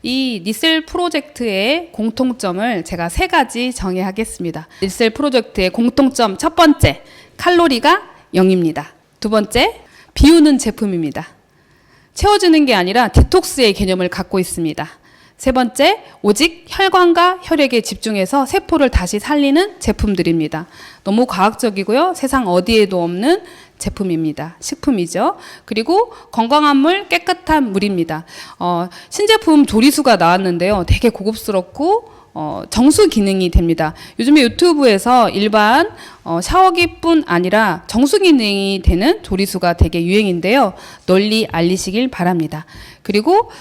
이 니셀 프로젝트의 공통점을 제가 3가지 정의하겠습니다. 니셀 프로젝트의 공통점 첫 번째, 칼로리가 0입니다. 두 번째, 비우는 제품입니다. 채워주는 게 아니라 디톡스의 개념을 갖고 있습니다. 세 번째, 오직 혈관과 혈액에 집중해서 세포를 다시 살리는 제품들입니다. 너무 과학적이고요. 세상 어디에도 없는 제품입니다. 식품이죠. 그리고 건강한 물, 깨끗한 물입니다. 신제품 조리수가 나왔는데요. 되게 고급스럽고 정수 기능이 됩니다. 요즘에 유튜브에서 일반 샤워기뿐 아니라 정수 기능이 되는 조리수가 되게 유행인데요. 널리 알리시길 바랍니다. 그리고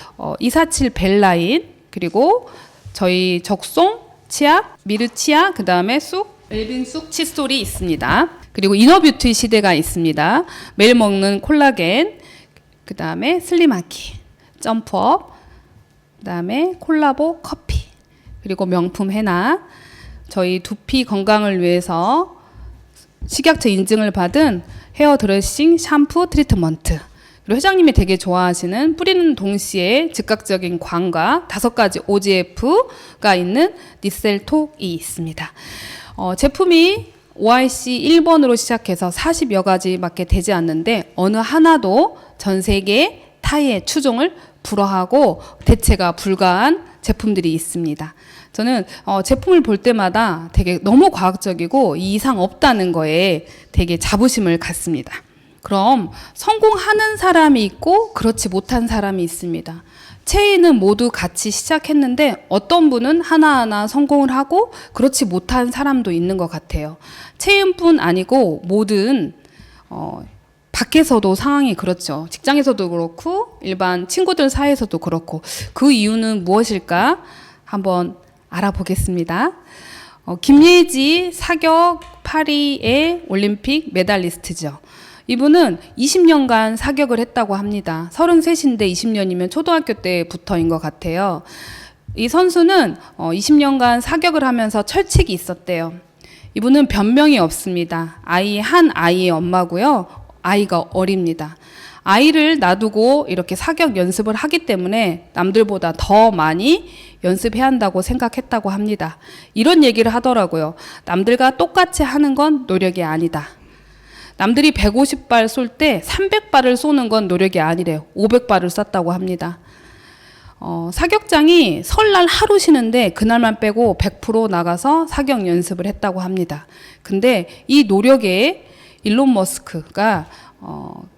247 벨라인, 그리고 저희 적송, 치약, 미르 치약, 그 다음에 쑥, 웰빙 쑥 칫솔이 있습니다. 그리고 이너뷰티 시대가 있습니다. 매일 먹는 콜라겐, 그 다음에 슬림하키, 점프업, 그 다음에 콜라보 커피, 그리고 명품 헤나, 저희 두피 건강을 위해서 식약처 인증을 받은 헤어 드레싱 샴푸 트리트먼트, 그리고 회장님이 되게 좋아하시는 뿌리는 동시에 즉각적인 광과 5가지 OGF가 있는 니셀톡이 있습니다. 제품이 OIC 1번으로 시작해서 40여 가지밖에 되지 않는데 어느 하나도 전 세계 타이의 추종을 불허하고 대체가 불가한 제품들이 있습니다. 저는 제품을 볼 때마다 되게 너무 과학적이고 이 이상 없다는 거에 되게 자부심을 갖습니다. 그럼 성공하는 사람이 있고 그렇지 못한 사람이 있습니다. 체인은 모두 같이 시작했는데 어떤 분은 하나하나 성공을 하고 그렇지 못한 사람도 있는 것 같아요. 체인뿐 아니고 모든 밖에서도 상황이 그렇죠. 직장에서도 그렇고 일반 친구들 사이에서도 그렇고 그 이유는 무엇일까 한번 알아보겠습니다. 김예지 사격 파리의 올림픽 메달리스트죠. 이분은 20년간 사격을 했다고 합니다. 33인데 20년이면 초등학교 때부터인 것 같아요. 이 선수는 20년간 사격을 하면서 철칙이 있었대요. 이분은 변명이 없습니다. 한 아이의 엄마고요. 아이가 어립니다. 아이를 놔두고 이렇게 사격 연습을 하기 때문에 남들보다 더 많이 연습해야 한다고 생각했다고 합니다. 이런 얘기를 하더라고요. 남들과 똑같이 하는 건 노력이 아니다. 남들이 150발 쏠 때 300발을 쏘는 건 노력이 아니래요. 500발을 쐈다고 합니다. 사격장이 설날 하루 쉬는데 그날만 빼고 100% 나가서 사격 연습을 했다고 합니다. 근데 이 노력에 일론 머스크가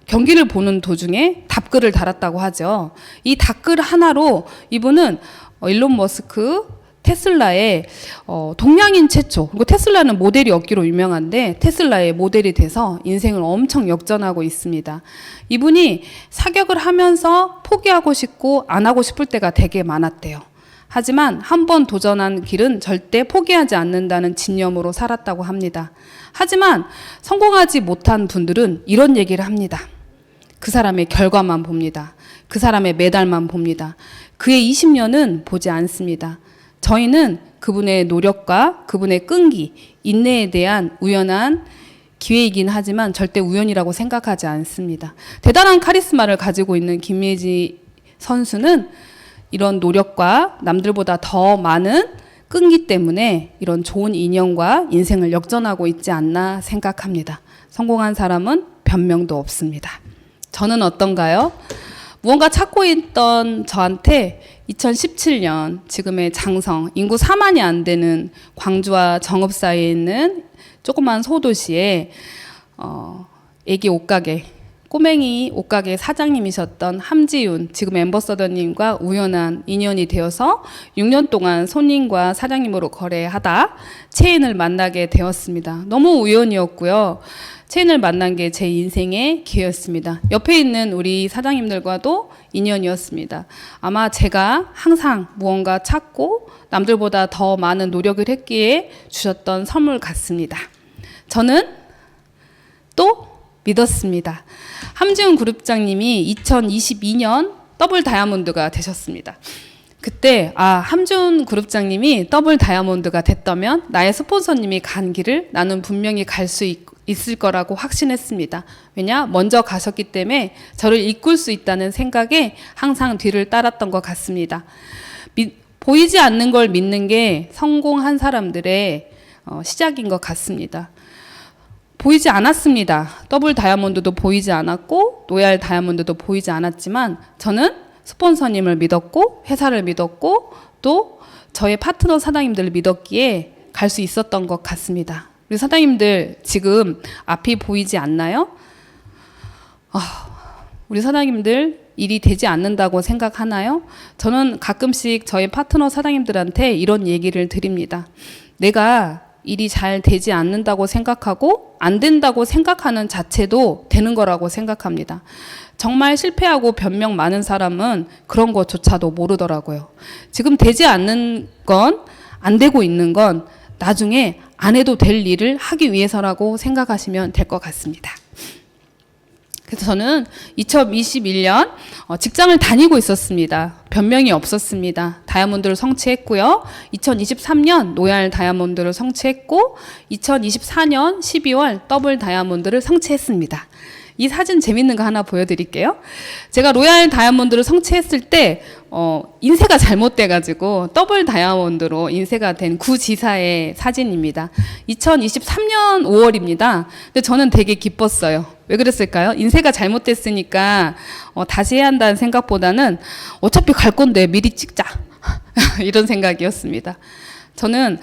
경기를 보는 도중에 답글을 달았다고 하죠. 이 답글 하나로 이분은 일론 머스크 테슬라의 동양인 최초, 그리고 테슬라는 모델이 없기로 유명한데 테슬라의 모델이 돼서 인생을 엄청 역전하고 있습니다. 이분이 사격을 하면서 포기하고 싶고 안 하고 싶을 때가 되게 많았대요. 하지만 한 번 도전한 길은 절대 포기하지 않는다는 진념으로 살았다고 합니다. 하지만 성공하지 못한 분들은 이런 얘기를 합니다. 그 사람의 결과만 봅니다. 그 사람의 메달만 봅니다. 그의 20년은 보지 않습니다. 저희는 그분의 노력과 그분의 끈기, 인내에 대한 우연한 기회이긴 하지만 절대 우연이라고 생각하지 않습니다. 대단한 카리스마를 가지고 있는 김예지 선수는 이런 노력과 남들보다 더 많은 끈기 때문에 이런 좋은 인연과 인생을 역전하고 있지 않나 생각합니다. 성공한 사람은 변명도 없습니다. 저는 어떤가요? 무언가 찾고 있던 저한테 2017년 지금의 장성, 인구 4만이 안 되는 광주와 정읍 사이에 있는 조그만 소도시에 애기 옷가게, 꼬맹이 옷가게 사장님이셨던 함지윤, 지금 앰버서더님과 우연한 인연이 되어서 6년 동안 손님과 사장님으로 거래하다 체인을 만나게 되었습니다. 너무 우연이었고요. 체인을 만난 게 제 인생의 기회였습니다. 옆에 있는 우리 사장님들과도 인연이었습니다. 아마 제가 항상 무언가 찾고 남들보다 더 많은 노력을 했기에 주셨던 선물 같습니다. 저는 또 믿었습니다. 함지훈 그룹장님이 2022년 더블 다이아몬드가 되셨습니다. 그때 함지훈 그룹장님이 더블 다이아몬드가 됐다면 나의 스폰서님이 간 길을 나는 분명히 갈 수 있을 거라고 확신했습니다. 왜냐? 먼저 가셨기 때문에 저를 이끌 수 있다는 생각에 항상 뒤를 따랐던 것 같습니다. 보이지 않는 걸 믿는 게 성공한 사람들의 시작인 것 같습니다. 보이지 않았습니다. 더블 다이아몬드도 보이지 않았고 로얄 다이아몬드도 보이지 않았지만 저는 스폰서님을 믿었고 회사를 믿었고 또 저의 파트너 사장님들을 믿었기에 갈 수 있었던 것 같습니다. 우리 사장님들 지금 앞이 보이지 않나요? 우리 사장님들 일이 되지 않는다고 생각하나요? 저는 가끔씩 저희 파트너 사장님들한테 이런 얘기를 드립니다. 내가 일이 잘 되지 않는다고 생각하고 안 된다고 생각하는 자체도 되는 거라고 생각합니다. 정말 실패하고 변명 많은 사람은 그런 것조차도 모르더라고요. 지금 되지 않는 건, 안 되고 있는 건 나중에 안 해도 될 일을 하기 위해서라고 생각하시면 될 것 같습니다. 그래서 저는 2021년 직장을 다니고 있었습니다. 변명이 없었습니다. 다이아몬드를 성취했고요. 2023년 로얄 다이아몬드를 성취했고 2024년 12월 더블 다이아몬드를 성취했습니다. 이 사진 재밌는 거 하나 보여드릴게요. 제가 로얄 다이아몬드를 성취했을 때 인쇄가 잘못돼가지고 더블 다이아몬드로 인쇄가 된 구지사의 사진입니다. 2023년 5월입니다. 근데 저는 되게 기뻤어요. 왜 그랬을까요? 인쇄가 잘못됐으니까 다시 해야 한다는 생각보다는 어차피 갈 건데 미리 찍자 이런 생각이었습니다. 저는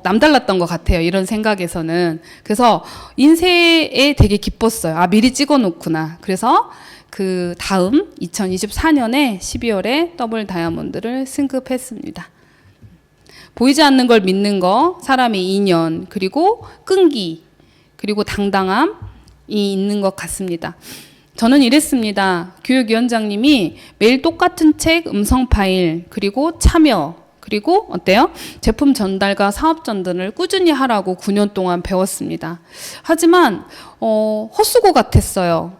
남달랐던 것 같아요. 이런 생각에서는. 그래서 인쇄에 되게 기뻤어요. 아, 미리 찍어놓구나. 그래서 그 다음 2024년에 12월에 더블 다이아몬드를 승급했습니다. 보이지 않는 걸 믿는 거, 사람의 인연, 그리고 끈기, 그리고 당당함이 있는 것 같습니다. 저는 이랬습니다. 교육위원장님이 매일 똑같은 책, 음성 파일, 그리고 참여, 그리고 어때요? 제품 전달과 사업 전달을 꾸준히 하라고 9년 동안 배웠습니다. 하지만 헛수고 같았어요.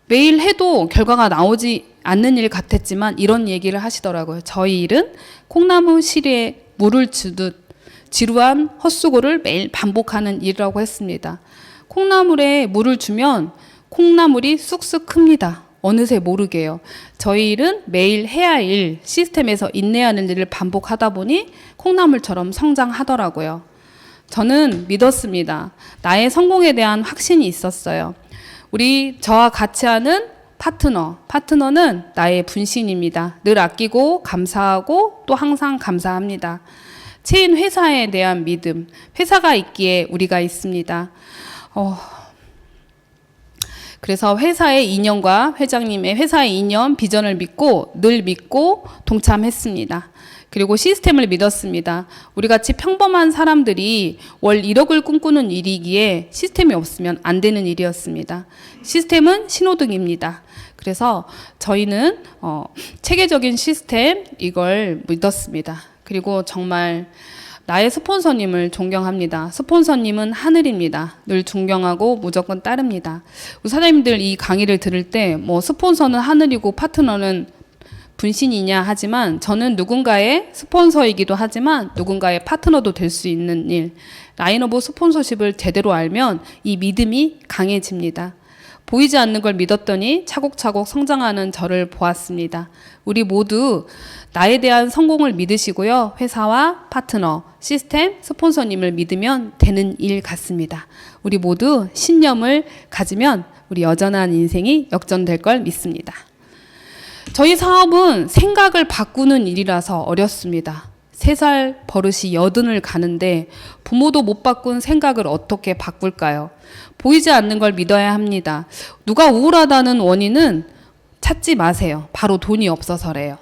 매일 해도 결과가 나오지 않는 일 같았지만 이런 얘기를 하시더라고요. 저희 일은 콩나무 실에 물을 주듯 지루한 헛수고를 매일 반복하는 일이라고 했습니다. 콩나물에 물을 주면 콩나물이 쑥쑥 큽니다. 어느새 모르게요. 저희 일은 매일 해야 할 일, 시스템에서 인내하는 일을 반복하다 보니 콩나물처럼 성장하더라고요. 저는 믿었습니다. 나의 성공에 대한 확신이 있었어요. 저와 같이 하는 파트너는 나의 분신입니다. 늘 아끼고 감사하고 또 항상 감사합니다. 체인 회사에 대한 믿음, 회사가 있기에 우리가 있습니다. 그래서 회사의 이념과 회장님의 회사의 이념, 비전을 늘 믿고 동참했습니다. 그리고 시스템을 믿었습니다. 우리 같이 평범한 사람들이 월 1억을 꿈꾸는 일이기에 시스템이 없으면 안 되는 일이었습니다. 시스템은 신호등입니다. 그래서 저희는 체계적인 시스템 이걸 믿었습니다. 그리고 정말 나의 스폰서님을 존경합니다. 스폰서님은 하늘입니다. 늘 존경하고 무조건 따릅니다. 우리 사장님들 이 강의를 들을 때 스폰서는 하늘이고 파트너는 분신이냐 하지만 저는 누군가의 스폰서이기도 하지만 누군가의 파트너도 될 수 있는 일. 라인 오브 스폰서십을 제대로 알면 이 믿음이 강해집니다. 보이지 않는 걸 믿었더니 차곡차곡 성장하는 저를 보았습니다. 우리 모두 나에 대한 성공을 믿으시고요. 회사와 파트너, 시스템, 스폰서님을 믿으면 되는 일 같습니다. 우리 모두 신념을 가지면 우리 여전한 인생이 역전될 걸 믿습니다. 저희 사업은 생각을 바꾸는 일이라서 어렵습니다. 3살 버릇이 80을 가는데 부모도 못 바꾼 생각을 어떻게 바꿀까요? 보이지 않는 걸 믿어야 합니다. 누가 우울하다는 원인은 찾지 마세요. 바로 돈이 없어서래요.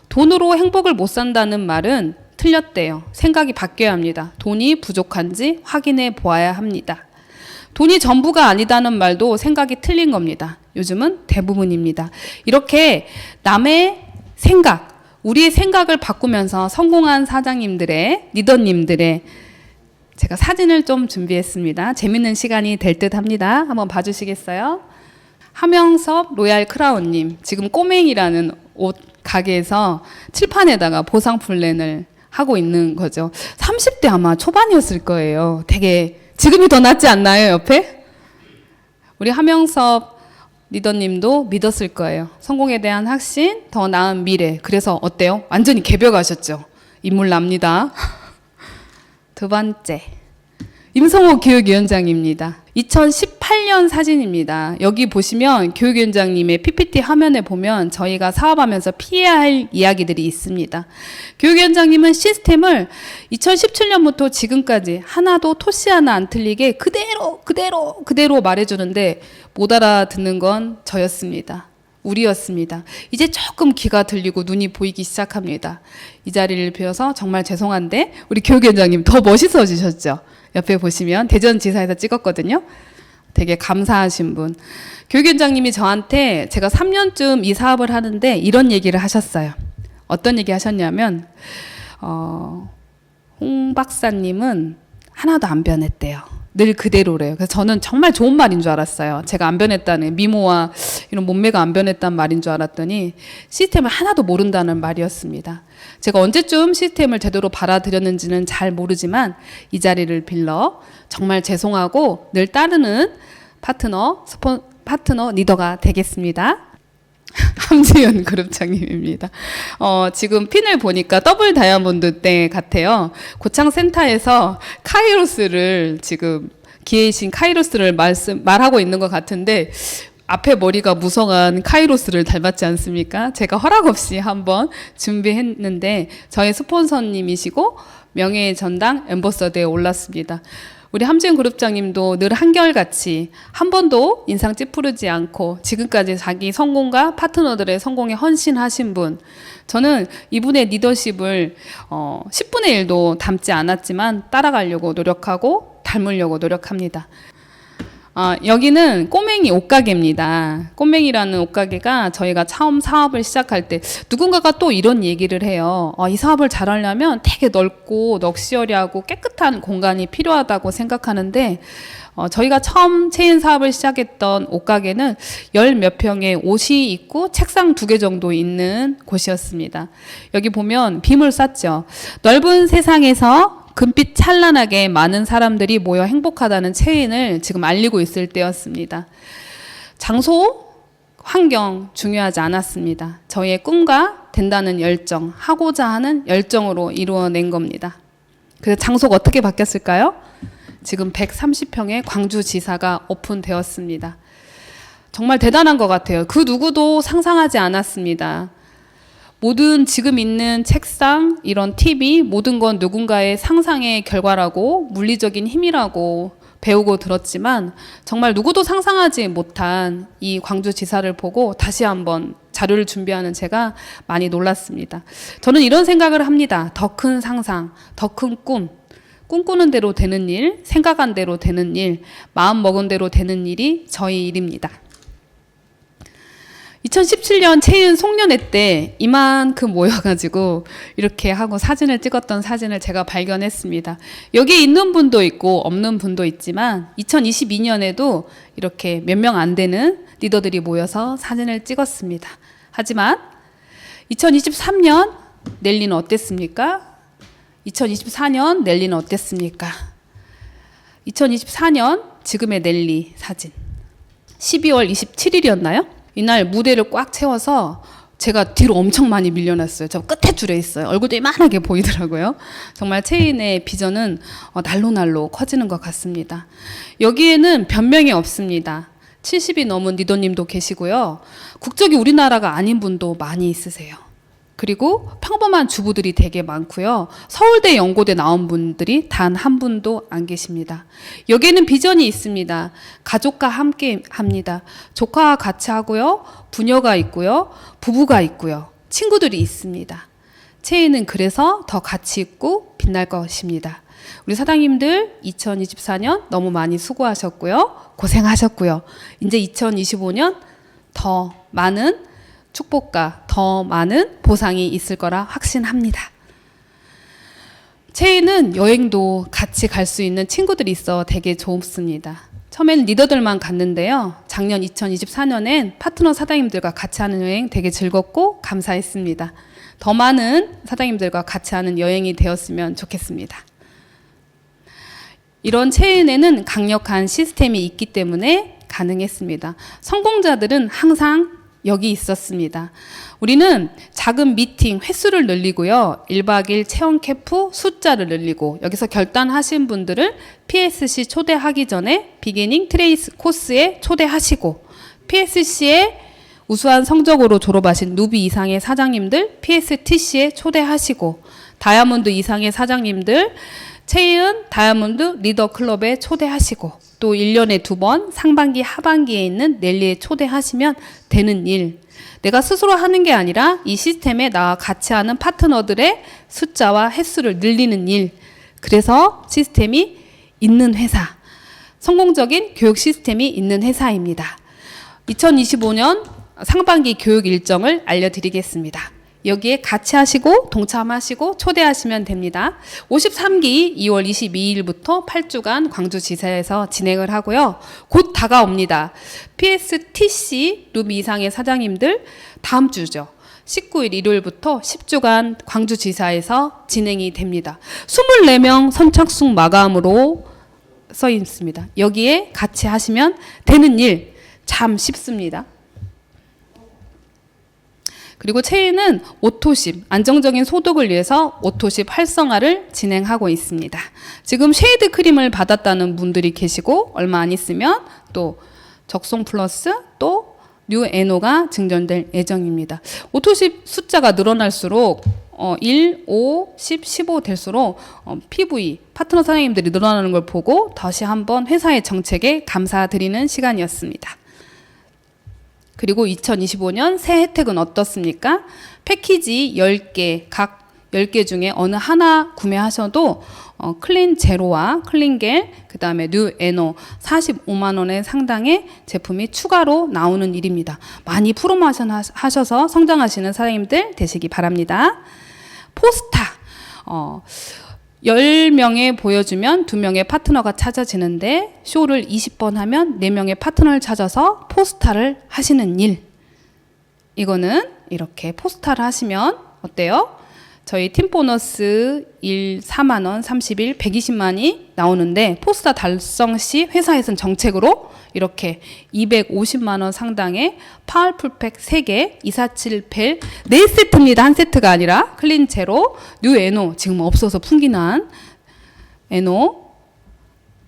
돈으로 행복을 못 산다는 말은 틀렸대요. 생각이 바뀌어야 합니다. 돈이 부족한지 확인해 보아야 합니다. 돈이 전부가 아니다는 말도 생각이 틀린 겁니다. 요즘은 대부분입니다. 이렇게 남의 생각, 우리의 생각을 바꾸면서 성공한 사장님들의, 리더님들의 제가 사진을 좀 준비했습니다. 재밌는 시간이 될 듯 합니다. 한번 봐주시겠어요? 하명섭 로얄 크라운님, 지금 꼬맹이라는 옷 가게에서 칠판에다가 보상 플랜을 하고 있는 거죠. 30대 아마 초반이었을 거예요. 되게 지금이 더 낫지 않나요, 옆에? 우리 하명섭 리더님도 믿었을 거예요. 성공에 대한 확신, 더 나은 미래. 그래서 어때요? 완전히 개벽하셨죠? 인물 납니다. 두 번째, 임성호 교육위원장입니다. 2018년 사진입니다. 여기 보시면 교육위원장님의 PPT 화면에 보면 저희가 사업하면서 피해야 할 이야기들이 있습니다. 교육위원장님은 시스템을 2017년부터 지금까지 하나도 토시 하나 안 틀리게 그대로 말해주는데 못 알아듣는 건 저였습니다. 우리였습니다. 이제 조금 귀가 들리고 눈이 보이기 시작합니다. 이 자리를 비워서 정말 죄송한데 우리 교육위원장님 더 멋있어지셨죠? 옆에 보시면 대전지사에서 찍었거든요. 되게 감사하신 분. 교육위원장님이 저한테 제가 3년쯤 이 사업을 하는데 이런 얘기를 하셨어요. 어떤 얘기 하셨냐면 홍 박사님은 하나도 안 변했대요. 늘 그대로래요. 그래서 저는 정말 좋은 말인 줄 알았어요. 제가 안 변했다는 미모와 이런 몸매가 안 변했다는 말인 줄 알았더니 시스템을 하나도 모른다는 말이었습니다. 제가 언제쯤 시스템을 제대로 받아들였는지는 잘 모르지만 이 자리를 빌러 정말 죄송하고 늘 따르는 파트너, 파트너 리더가 되겠습니다. 함지연 그룹장님입니다. 지금 핀을 보니까 더블 다이아몬드 때 같아요. 고창센터에서 카이로스를 지금 기회이신 카이로스를 말하고 있는 것 같은데 앞에 머리가 무성한 카이로스를 닮았지 않습니까? 제가 허락 없이 한번 준비했는데 저의 스폰서님이시고 명예의 전당 앰버서더에 올랐습니다. 우리 함지은 그룹장님도 늘 한결같이 한 번도 인상 찌푸르지 않고 지금까지 자기 성공과 파트너들의 성공에 헌신하신 분. 저는 이분의 리더십을 10분의 1도 닮지 않았지만 따라가려고 노력하고 닮으려고 노력합니다. 여기는 꼬맹이 옷가게입니다. 꼬맹이라는 옷가게가 저희가 처음 사업을 시작할 때 누군가가 또 이런 얘기를 해요. 이 사업을 잘하려면 되게 넓고 럭셔리하고 깨끗한 공간이 필요하다고 생각하는데 저희가 처음 체인 사업을 시작했던 옷가게는 10몇 평의 옷이 있고 책상 2개 정도 있는 곳이었습니다. 여기 보면 빔을 쌌죠. 넓은 세상에서 금빛 찬란하게 많은 사람들이 모여 행복하다는 체인을 지금 알리고 있을 때였습니다. 장소, 환경 중요하지 않았습니다. 저희의 꿈과 된다는 열정, 하고자 하는 열정으로 이루어낸 겁니다. 그래서 장소가 어떻게 바뀌었을까요? 지금 130평의 광주지사가 오픈되었습니다. 정말 대단한 것 같아요. 그 누구도 상상하지 않았습니다. 모든 지금 있는 책상, 이런 TV, 모든 건 누군가의 상상의 결과라고 물리적인 힘이라고 배우고 들었지만 정말 누구도 상상하지 못한 이 광주지사를 보고 다시 한번 자료를 준비하는 제가 많이 놀랐습니다. 저는 이런 생각을 합니다. 더 큰 상상, 더 큰 꿈, 꿈꾸는 대로 되는 일, 생각한 대로 되는 일, 마음 먹은 대로 되는 일이 저희 일입니다. 2017년 체인 송년회 때 이만큼 모여가지고 이렇게 하고 사진을 찍었던 사진을 제가 발견했습니다. 여기 있는 분도 있고 없는 분도 있지만 2022년에도 이렇게 몇 명 안 되는 리더들이 모여서 사진을 찍었습니다. 하지만 2023년 넬리는 어땠습니까? 2024년 넬리는 어땠습니까? 2024년 지금의 넬리 사진 12월 27일이었나요? 이날 무대를 꽉 채워서 제가 뒤로 엄청 많이 밀려났어요. 저 끝에 줄에 있어요. 얼굴도 이만하게 보이더라고요. 정말 체인의 비전은 날로 커지는 것 같습니다. 여기에는 변명이 없습니다. 70이 넘은 리더님도 계시고요. 국적이 우리나라가 아닌 분도 많이 있으세요. 그리고 평범한 주부들이 되게 많고요. 서울대 연고대 나온 분들이 단 한 분도 안 계십니다. 여기에는 비전이 있습니다. 가족과 함께 합니다. 조카와 같이 하고요. 부녀가 있고요. 부부가 있고요. 친구들이 있습니다. 체인은 그래서 더 가치 있고 빛날 것입니다. 우리 사장님들 2024년 너무 많이 수고하셨고요. 고생하셨고요. 이제 2025년 더 많은 축복과 더 많은 보상이 있을 거라 확신합니다. 체인은 여행도 같이 갈 수 있는 친구들이 있어 되게 좋습니다. 처음에는 리더들만 갔는데요. 작년 2024년엔 파트너 사장님들과 같이 하는 여행 되게 즐겁고 감사했습니다. 더 많은 사장님들과 같이 하는 여행이 되었으면 좋겠습니다. 이런 체인에는 강력한 시스템이 있기 때문에 가능했습니다. 성공자들은 항상 여기 있었습니다. 우리는 작은 미팅 횟수를 늘리고요. 1박 2일 체험 캠프 숫자를 늘리고 여기서 결단하신 분들을 PSC 초대하기 전에 비기닝 트레이스 코스에 초대하시고 PSC에 우수한 성적으로 졸업하신 누비 이상의 사장님들 PSTC에 초대하시고 다이아몬드 이상의 사장님들 체인 다이아몬드 리더 클럽에 초대하시고 또 1년에 2번 상반기 하반기에 있는 넬리에 초대하시면 되는 일. 내가 스스로 하는 게 아니라 이 시스템에 나와 같이 하는 파트너들의 숫자와 횟수를 늘리는 일. 그래서 시스템이 있는 회사. 성공적인 교육 시스템이 있는 회사입니다. 2025년 상반기 교육 일정을 알려드리겠습니다. 여기에 같이 하시고 동참하시고 초대하시면 됩니다. 53기 2월 22일부터 8주간 광주지사에서 진행을 하고요. 곧 다가옵니다. PSTC 루비 이상의 사장님들 다음 주죠. 19일 일요일부터 10주간 광주지사에서 진행이 됩니다. 24명 선착순 마감으로 써 있습니다. 여기에 같이 하시면 되는 일, 참 쉽습니다. 그리고 체인은 오토십, 안정적인 소독을 위해서 오토십 활성화를 진행하고 있습니다. 지금 쉐이드 크림을 받았다는 분들이 계시고 얼마 안 있으면 또 적송 플러스 또 뉴 에노가 증정될 예정입니다. 오토십 숫자가 늘어날수록 1, 5, 10, 15 될수록 PV, 파트너 사장님들이 늘어나는 걸 보고 다시 한번 회사의 정책에 감사드리는 시간이었습니다. 그리고 2025년 새 혜택은 어떻습니까? 패키지 10개, 각 10개 중에 어느 하나 구매하셔도 클린 제로와 클린겔, 그 다음에 뉴 에노 45만 원의 상당의 제품이 추가로 나오는 일입니다. 많이 프로모션 하셔서 성장하시는 사장님들 되시기 바랍니다. 포스타. 10명에 보여주면 2명의 파트너가 찾아지는데 쇼를 20번 하면 4명의 파트너를 찾아서 포스타를 하시는 일. 이거는 이렇게 포스타를 하시면 어때요? 저희 팀 보너스 1 4만 원, 30일 120만이 나오는데 포스타 달성 시 회사에서는 정책으로 이렇게 250만 원 상당의 파워풀팩 3개, 247펠 4세트입니다. 한 세트가 아니라 클린 제로, 뉴 에노 지금 없어서 풍기난 에노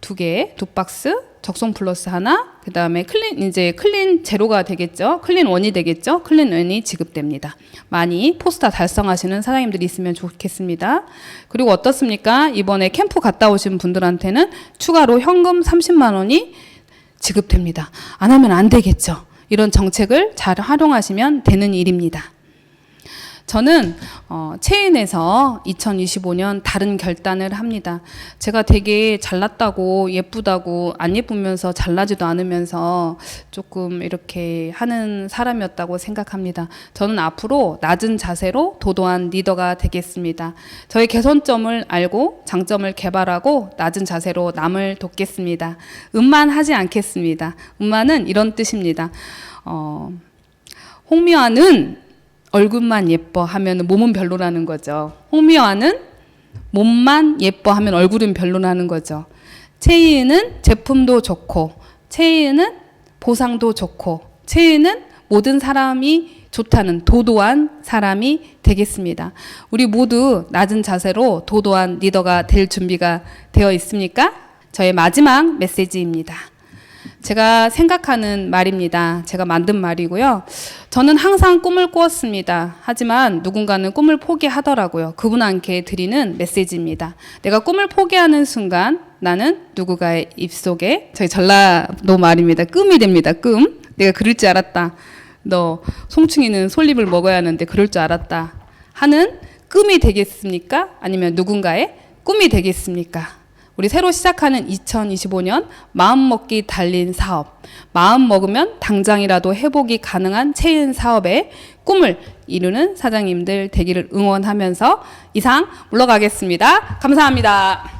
2개, 2박스, 적송 플러스 하나, 그 다음에 클린 제로가 되겠죠. 클린 원이 되겠죠. 클린 원이 지급됩니다. 많이 포스타 달성하시는 사장님들이 있으면 좋겠습니다. 그리고 어떻습니까? 이번에 캠프 갔다 오신 분들한테는 추가로 현금 30만 원이 지급됩니다. 안 하면 안 되겠죠. 이런 정책을 잘 활용하시면 되는 일입니다. 저는 체인에서 2025년 다른 결단을 합니다. 제가 되게 잘났다고 예쁘다고 안 예쁘면서 잘나지도 않으면서 조금 이렇게 하는 사람이었다고 생각합니다. 저는 앞으로 낮은 자세로 도도한 리더가 되겠습니다. 저의 개선점을 알고 장점을 개발하고 낮은 자세로 남을 돕겠습니다. 음만하지 않겠습니다. 음만은 이런 뜻입니다. 홍미화는 얼굴만 예뻐하면 몸은 별로라는 거죠. 홍미화는 몸만 예뻐하면 얼굴은 별로라는 거죠. 체이는 제품도 좋고, 체이는 보상도 좋고, 체이는 모든 사람이 좋다는 도도한 사람이 되겠습니다. 우리 모두 낮은 자세로 도도한 리더가 될 준비가 되어 있습니까? 저의 마지막 메시지입니다. 제가 생각하는 말입니다. 제가 만든 말이고요. 저는 항상 꿈을 꾸었습니다. 하지만 누군가는 꿈을 포기하더라고요. 그분한테 드리는 메시지입니다. 내가 꿈을 포기하는 순간 나는 누군가의 입속에, 저희 전라도 말입니다. 끔이 됩니다. 끔. 내가 그럴 줄 알았다. 너 송충이는 솔잎을 먹어야 하는데 그럴 줄 알았다. 하는 끔이 되겠습니까? 아니면 누군가의 꿈이 되겠습니까? 우리 새로 시작하는 2025년 마음먹기 달린 사업, 마음 먹으면 당장이라도 회복이 가능한 체인 사업의 꿈을 이루는 사장님들 되기를 응원하면서 이상 물러가겠습니다. 감사합니다.